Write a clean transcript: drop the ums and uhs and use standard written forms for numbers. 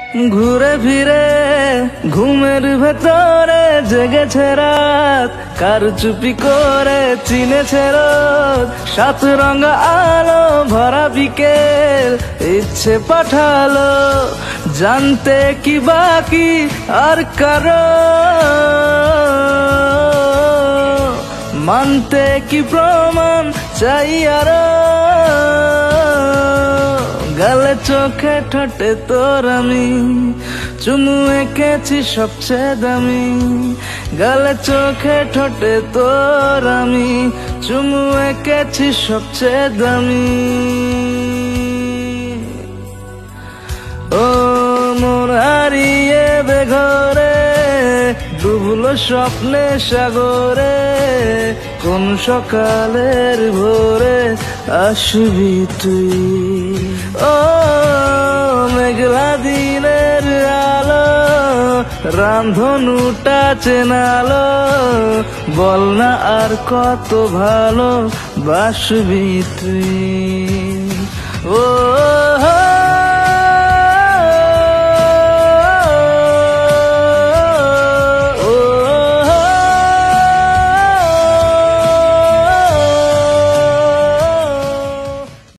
ঘুরে ফিরে ঘুমের ভেতরে জেগেছে রাত, কার চুপি করে চিনেছে রোদ। সাত রঙা আলো ভরা বিকেল ইচ্ছে পাঠালো, জানতে কি বাকি আর কারো, মানতে কি প্রমাণ চাই আরো। গালে চোখে ঠোঁটে তোর আমি চুমু এঁকেছি সবচেয়ে দামি। গালে চোখে ঠোঁটে তোর আমি চুমু এঁকেছি সবচেয়ে দামি। ও মোর হারিয়ে বেঘরে ডুবলো স্বপ্নে সাগরে, কোন সকালের ভোরে আসবি তুই। ও মেঘলা দিনের আলো রামধনুটা চেনালো, বল না আর কত ভালো বাসবি তুই। ও